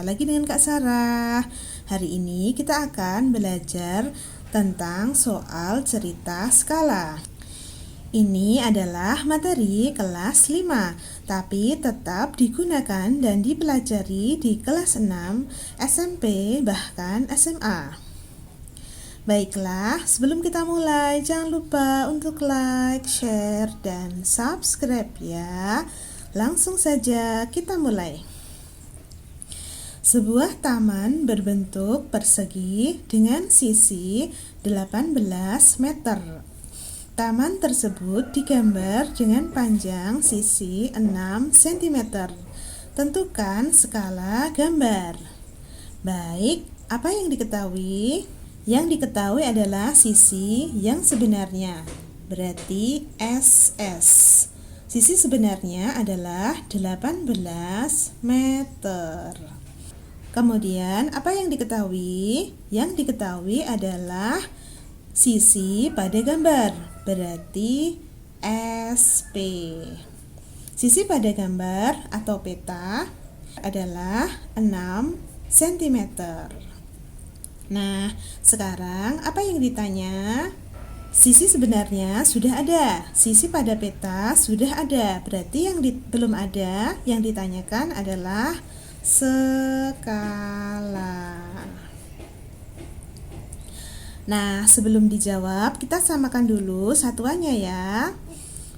lagi dengan Kak Sarah. Hari ini kita akan belajar tentang soal cerita skala. Ini adalah materi kelas 5, tapi tetap digunakan dan dipelajari di kelas 6, SMP, bahkan SMA. Baiklah, sebelum kita mulai, jangan lupa untuk like, share, dan subscribe ya. Langsung saja kita mulai. Sebuah taman berbentuk persegi dengan sisi 18 meter. Taman tersebut digambar dengan panjang sisi 6 cm. Tentukan skala gambar. Baik, apa yang diketahui? Yang diketahui adalah sisi yang sebenarnya, berarti SS. Sisi sebenarnya adalah 18 meter. Kemudian, apa yang diketahui? Yang diketahui adalah sisi pada gambar, berarti SP. Sisi pada gambar atau peta adalah 6 cm. Nah, sekarang apa yang ditanya? Sisi sebenarnya sudah ada, sisi pada peta sudah ada. Berarti yang belum ada, yang ditanyakan adalah skala. Nah, sebelum dijawab, kita samakan dulu satuannya ya.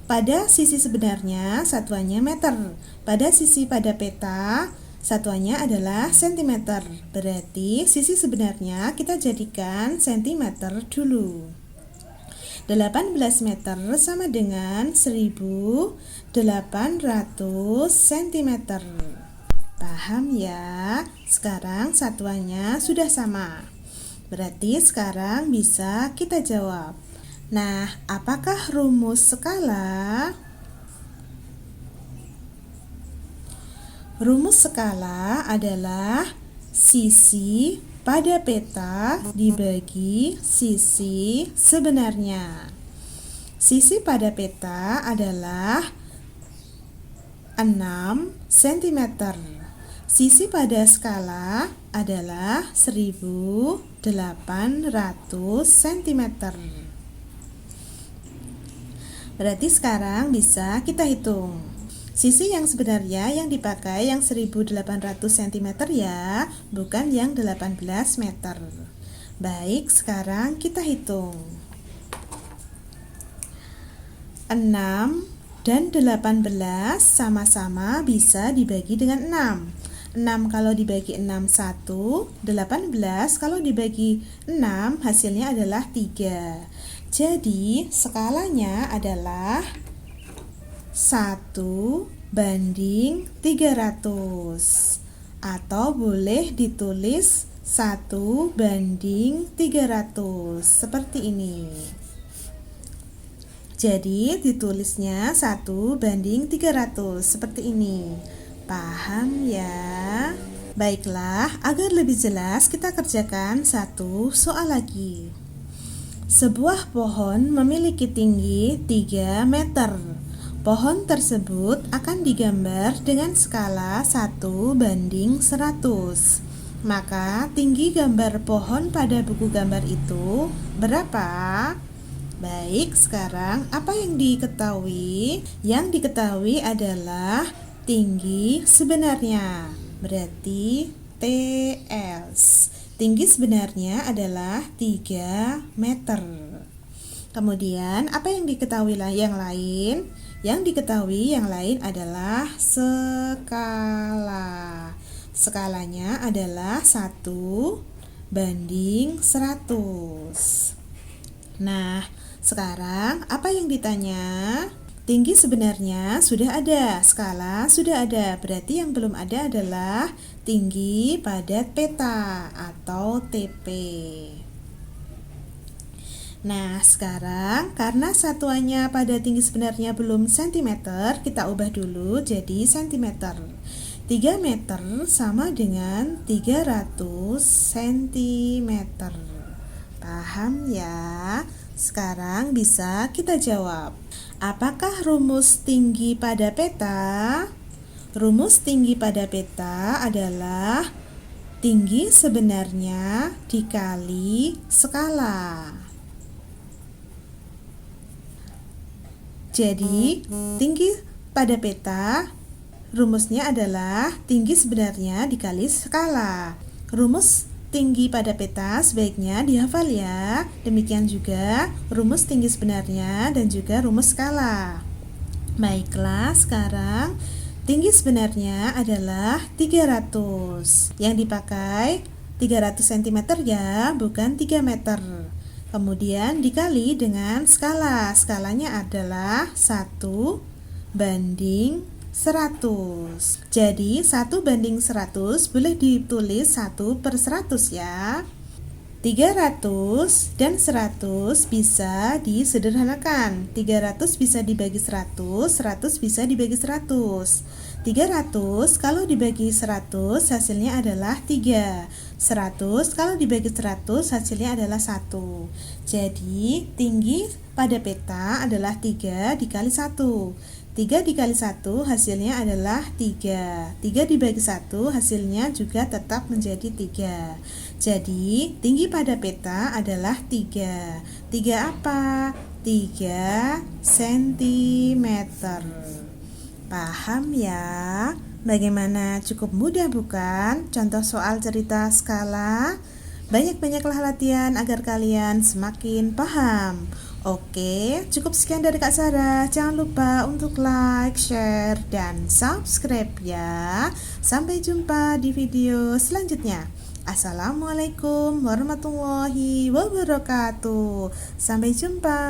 Pada sisi sebenarnya, satuannya meter. Pada sisi pada peta, satuannya adalah cm. Berarti sisi sebenarnya kita jadikan cm dulu. 18 meter sama dengan 1800 cm. Paham ya? Sekarang satuannya sudah sama. Berarti sekarang bisa kita jawab. Nah, apakah rumus skala? Rumus skala adalah sisi pada peta dibagi sisi sebenarnya. Sisi pada peta adalah 6 cm. Sisi pada skala adalah 1800 cm. Berarti sekarang bisa kita hitung. Sisi yang sebenarnya yang dipakai yang 1800 cm ya, bukan yang 18 meter. Baik, sekarang kita hitung. 6 dan 18 sama-sama bisa dibagi dengan 6. 6 kalau dibagi 6 1, 18 kalau dibagi 6 hasilnya adalah 3. Jadi skalanya adalah 1/300, atau boleh ditulis 1/300 seperti ini. Jadi ditulisnya 1/300 seperti ini. Paham ya? Baiklah, agar lebih jelas kita kerjakan satu soal lagi. Sebuah pohon memiliki tinggi 3 meter. Pohon tersebut akan digambar dengan skala 1/100. Maka tinggi gambar pohon pada buku gambar itu berapa? Baik, sekarang apa yang diketahui? Yang diketahui adalah tinggi sebenarnya, berarti TS. Tinggi sebenarnya adalah 3 meter. Kemudian apa yang diketahui yang lain? Yang diketahui yang lain adalah skala. Skalanya adalah 1/100. Nah, sekarang apa yang ditanya? Tinggi sebenarnya sudah ada, skala sudah ada. Berarti yang belum ada adalah tinggi pada peta atau TP. Nah, sekarang karena satuannya pada tinggi sebenarnya belum cm, kita ubah dulu jadi cm. 3 meter sama dengan 300 cm. Paham ya? Sekarang bisa kita jawab. Apakah rumus tinggi pada peta? Rumus tinggi pada peta adalah tinggi sebenarnya dikali skala. Jadi, tinggi pada peta rumusnya adalah tinggi sebenarnya dikali skala. Rumus tinggi pada peta sebaiknya dihafal ya. Demikian juga rumus tinggi sebenarnya dan juga rumus skala. Baiklah, sekarang tinggi sebenarnya adalah 300. Yang dipakai 300 cm ya, bukan 3 meter. Kemudian dikali dengan skala. Skalanya adalah 1 banding 100. Jadi 1 banding 100 boleh ditulis 1/100 ya. 300 dan 100 bisa disederhanakan. 300 bisa dibagi 100, 100 bisa dibagi 100. 300 kalau dibagi 100 hasilnya adalah 3. 100 kalau dibagi 100 hasilnya adalah 1. Jadi tinggi pada peta adalah 3 dikali 1. 3 dikali 1 hasilnya adalah 3. 3 dibagi 1 hasilnya juga tetap menjadi 3. Jadi tinggi pada peta adalah 3. 3 apa? 3 cm. Paham ya? Bagaimana, cukup mudah bukan? Contoh soal cerita skala. Banyak-banyaklah latihan agar kalian semakin paham. Oke, cukup sekian dari Kak Sarah. Jangan lupa untuk like, share, dan subscribe ya. Sampai jumpa di video selanjutnya. Assalamualaikum warahmatullahi wabarakatuh. Sampai jumpa.